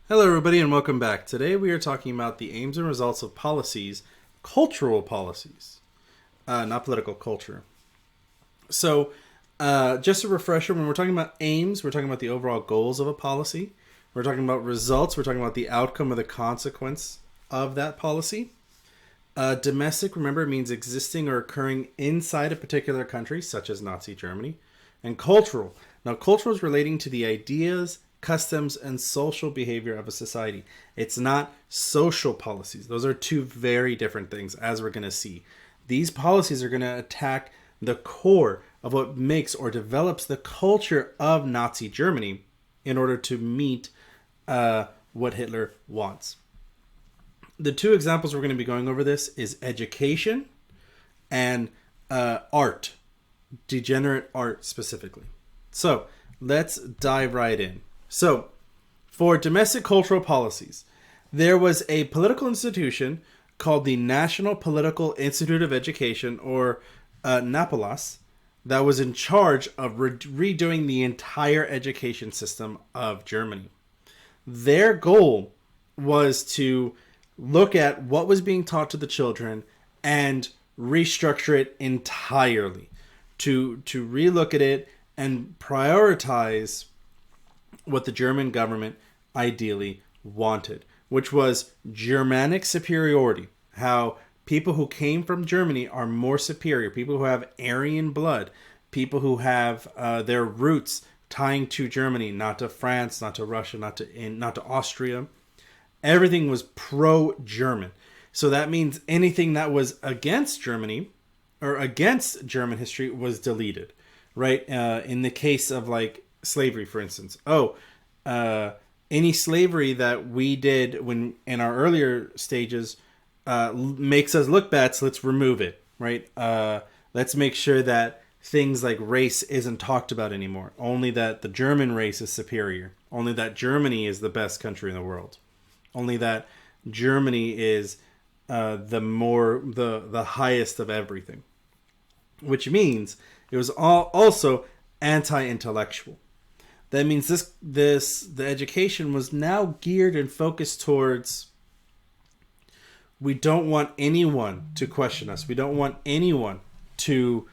Hello, everybody, and welcome back. Today we are talking about the aims and results of policies, cultural policies, not political culture. So, just a refresher when we're talking about aims, we're talking about the overall goals of a policy. We're talking about results, we're talking about the outcome or the consequence of that policy. Domestic, remember, means existing or occurring inside a particular country, such as Nazi Germany. And cultural. Now, cultural is relating to the ideas, customs, and social behavior of a society. It's not social policies. Those are two very different things, as we're going to see. These policies are going to attack the core of what makes or develops the culture of Nazi Germany in order to meet what Hitler wants. The two examples we're going to be going over this is education and art, degenerate art specifically. So let's dive right in. So for domestic cultural policies, there was a political institution called the National Political Institute of Education, or NAPOLAS, that was in charge of redoing the entire education system of Germany. Their goal was to look at what was being taught to the children and restructure it entirely, to relook at it and prioritize what the German government ideally wanted, which was Germanic superiority. How people who came from Germany are more superior, people who have Aryan blood, people who have their roots tying to Germany, not to France, not to Russia, not to Austria. Everything was pro-German. So that means anything that was against Germany or against German history was deleted, right? In the case of like slavery, for instance. Any slavery that we did when in our earlier stages makes us look bad, so let's remove it, right? Let's make sure that things like race isn't talked about anymore. Only that the German race is superior. Only that Germany is the best country in the world. Only that Germany is the highest of everything, which means it was also anti-intellectual. That means the education was now geared and focused towards, we don't want anyone to question us. We don't want anyone to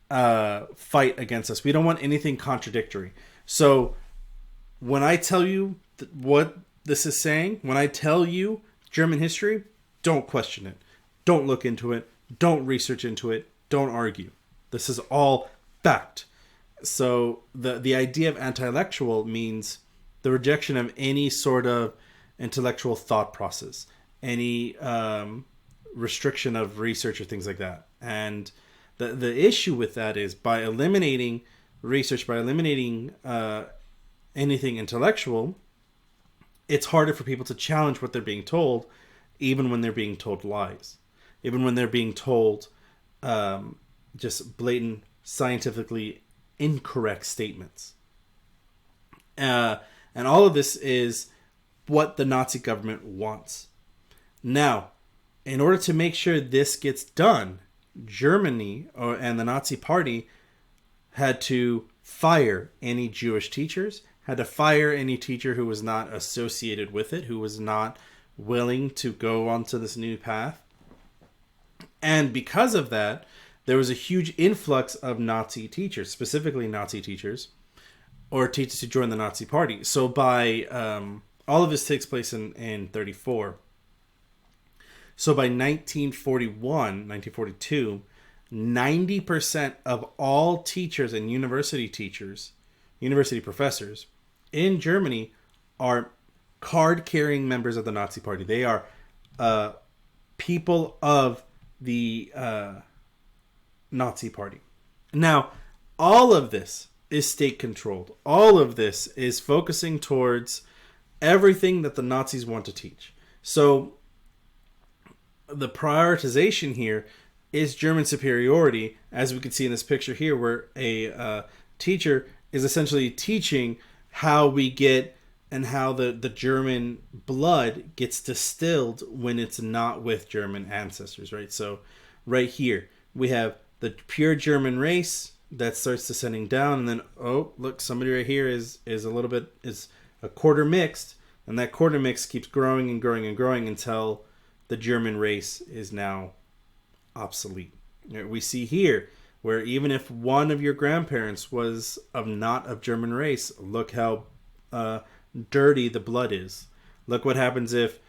fight against us. We don't want anything contradictory. So when I tell you what this is saying, when I tell you German history, don't question it. Don't look into it. Don't research into it. Don't argue. This is all fact. So the idea of anti-intellectual means the rejection of any sort of intellectual thought process, any restriction of research or things like that. And the issue with that is by eliminating research, by eliminating anything intellectual, it's harder for people to challenge what they're being told, even when they're being told lies, even when they're being told just blatant, scientifically incorrect statements. And all of this is what the Nazi government wants. Now, in order to make sure this gets done, Germany and the Nazi Party had to fire any Jewish teachers, had to fire any teacher who was not associated with it, who was not willing to go onto this new path. And because of that, there was a huge influx of Nazi teachers, specifically Nazi teachers, or teachers who joined the Nazi Party. So by all of this takes place in 1934. So by 1942, 90% of all teachers and university professors in Germany are card-carrying members of the Nazi Party. They are people of the Nazi Party. Now, all of this is state-controlled. All of this is focusing towards everything that the Nazis want to teach. So the prioritization here is German superiority, as we can see in this picture here, where a teacher is essentially teaching how we get and how the German blood gets distilled when it's not with German ancestors, right? So right here, we have the pure German race that starts descending down, and then, oh, look, somebody right here is a quarter mixed. And that quarter mix keeps growing and growing and growing until the German race is now obsolete. We see here where even if one of your grandparents was not of German race, look how dirty the blood is. Look what happens if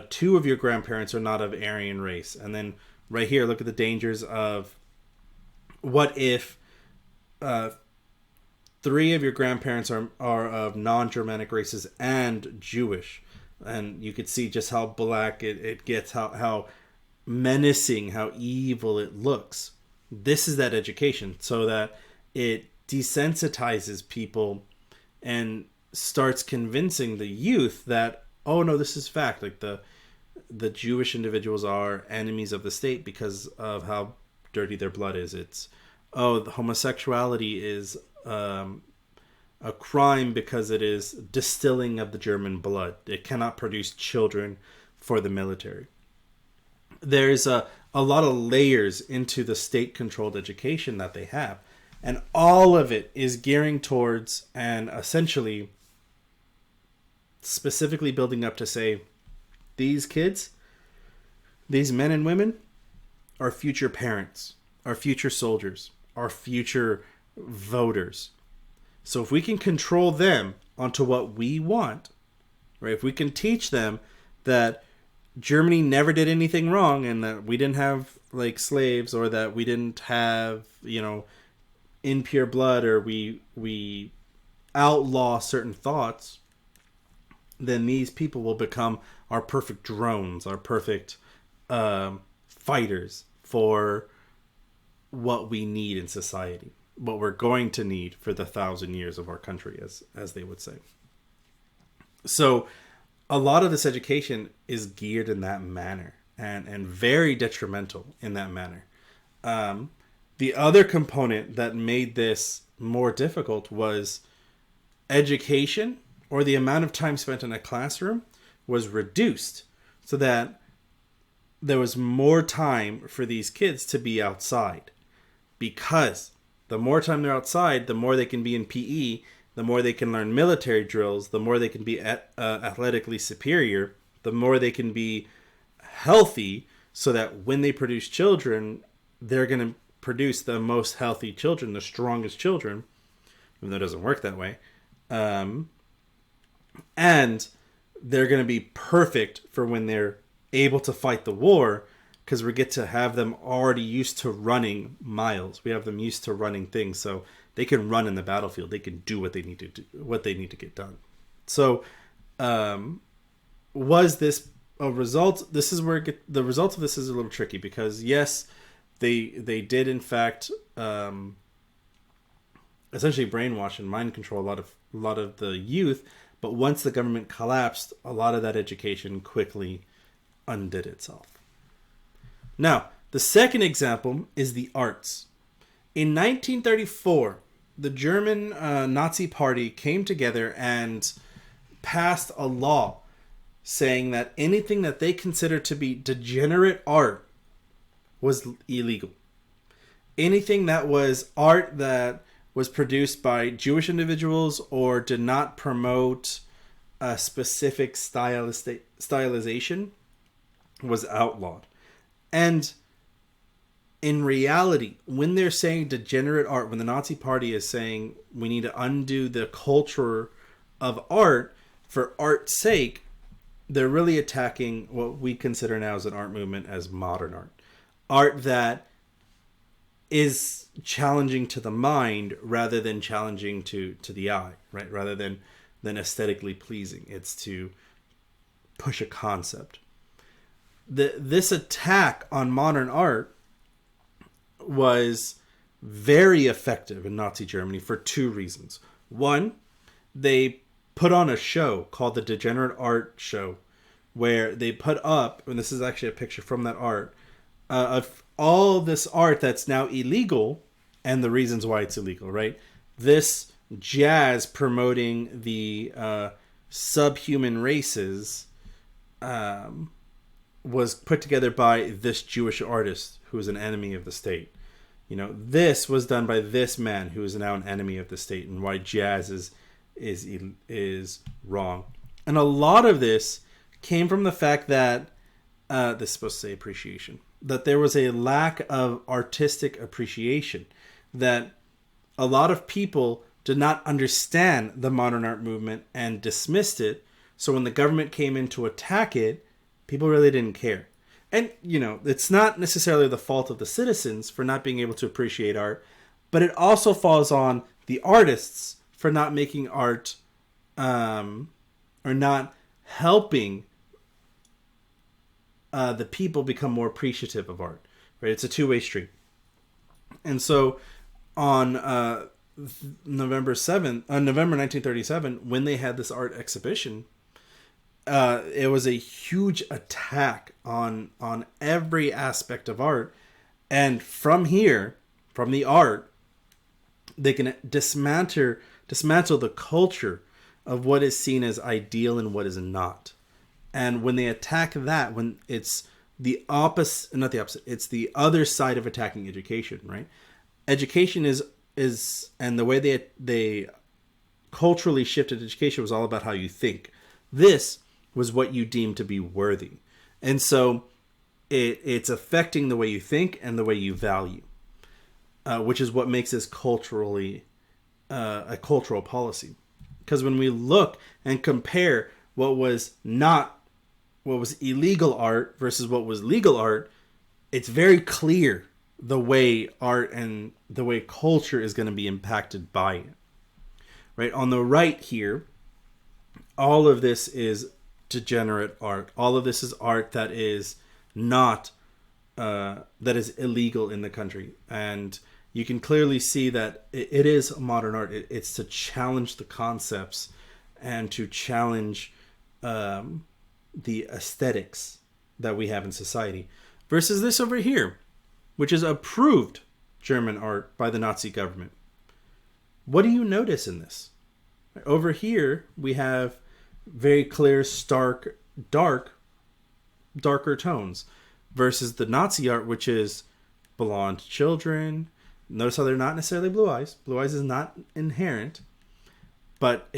two of your grandparents are not of Aryan race. And then right here, look at the dangers of what if three of your grandparents are of non-Germanic races and Jewish. And you could see just how black it gets, how menacing, how evil it looks. This is that education, so that it desensitizes people and starts convincing the youth that, oh no, this is fact. Like the Jewish individuals are enemies of the state because of how dirty their blood is. It's, oh, the homosexuality is a crime because it is distilling of the German blood. It cannot produce children for the military. There's a lot of layers into the state-controlled education that they have. And all of it is gearing towards and essentially specifically building up to say, these kids, these men and women, are future parents, are future soldiers, are future voters. So if we can control them onto what we want, right? If we can teach them that Germany never did anything wrong and that we didn't have like slaves, or that we didn't have, impure blood, or we outlaw certain thoughts, then these people will become our perfect drones, our perfect fighters for what we need in society, what we're going to need for the 1,000 years of our country, as they would say. So a lot of this education is geared in that manner, and very detrimental in that manner. The other component that made this more difficult was education, or the amount of time spent in a classroom was reduced so that there was more time for these kids to be outside. Because the more time they're outside, the more they can be in PE, the more they can learn military drills, the more they can be athletically superior, the more they can be healthy, so that when they produce children, they're going to produce the most healthy children, the strongest children, even though it doesn't work that way. And they're going to be perfect for when they're able to fight the war, because we get to have them already used to running miles. We have them used to running things, so they can run in the battlefield. They can do what they need to do, what they need to get done. So, was this a result? This is where the result of this is a little tricky, because yes, they did in fact essentially brainwash and mind control a lot of the youth. But once the government collapsed, a lot of that education quickly undid itself. Now, the second example is the arts. In 1934, the German Nazi Party came together and passed a law saying that anything that they considered to be degenerate art was illegal. Anything that was art that was produced by Jewish individuals or did not promote a specific stylization was outlawed. And in reality, when they're saying degenerate art, when the Nazi Party is saying we need to undo the culture of art for art's sake, they're really attacking what we consider now as an art movement as modern art. Art that is challenging to the mind rather than challenging to the eye, right? Rather than aesthetically pleasing. It's to push a concept. This attack on modern art was very effective in Nazi Germany for two reasons. One, they put on a show called the Degenerate Art Show, where they put up, and this is actually a picture from that art, of all this art that's now illegal and the reasons why it's illegal, right? This jazz promoting the subhuman races was put together by this Jewish artist who was an enemy of the state. This was done by this man who is now an enemy of the state, and why jazz is wrong. And a lot of this came from the fact that, this is supposed to say appreciation, that there was a lack of artistic appreciation, that a lot of people did not understand the modern art movement and dismissed it. So when the government came in to attack it, people really didn't care. And, it's not necessarily the fault of the citizens for not being able to appreciate art, but it also falls on the artists for not making art, or not helping the people become more appreciative of art. Right? It's a two-way street. And so on November 1937, when they had this art exhibition, it was a huge attack on every aspect of art. And from the art, they can dismantle the culture of what is seen as ideal and what is not. And when they attack that, when it's the opposite, not the opposite, it's the other side of attacking education, right? Education is and the way they culturally shifted education was all about how you think. This was what you deem to be worthy. And so it's affecting the way you think and the way you value, which is what makes this culturally a cultural policy. Because when we look and compare what was illegal art versus what was legal art, it's very clear the way art and the way culture is going to be impacted by it. Right? On the right here, all of this is degenerate art. All of this is art that is not that is illegal in the country. And you can clearly see that it is modern art. It's to challenge the concepts and to challenge the aesthetics that we have in society. Versus this over here, which is approved German art by the Nazi government. What do you notice in this? Over here, we have very clear, stark, darker tones. Versus the Nazi art, which is blonde children. Notice how they're not necessarily blue eyes. Blue eyes is not inherent. But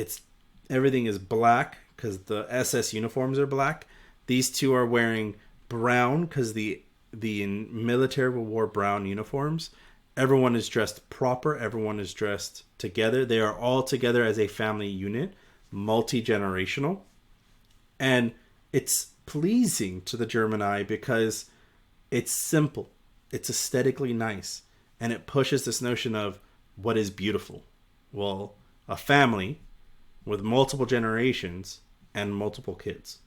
everything is black because the SS uniforms are black. These two are wearing brown because the military wore brown uniforms. Everyone is dressed proper. Everyone is dressed together. They are all together as a family unit, multi-generational. And it's pleasing to the German eye because it's simple. It's aesthetically nice. And it pushes this notion of what is beautiful. Well, a family with multiple generations and multiple kids.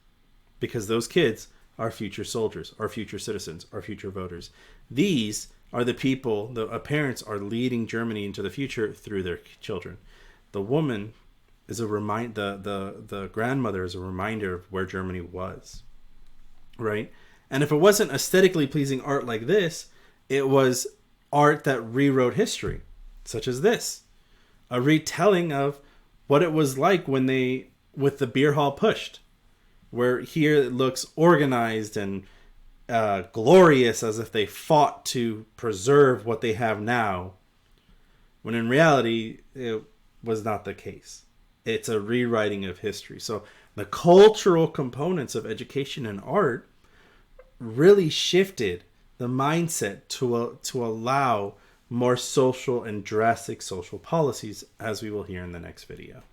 Because those kids are future soldiers, are future citizens, are future voters. These are the people, the parents are leading Germany into the future through their children. The woman is a the grandmother is a reminder of where Germany was. Right? And if it wasn't aesthetically pleasing art like this, it was art that rewrote history, such as this. A retelling of what it was like when with the beer hall pushed. Where here it looks organized and glorious as if they fought to preserve what they have now. When in reality, it was not the case. It's a rewriting of history. So the cultural components of education and art really shifted the mindset to allow more social and drastic social policies, as we will hear in the next video.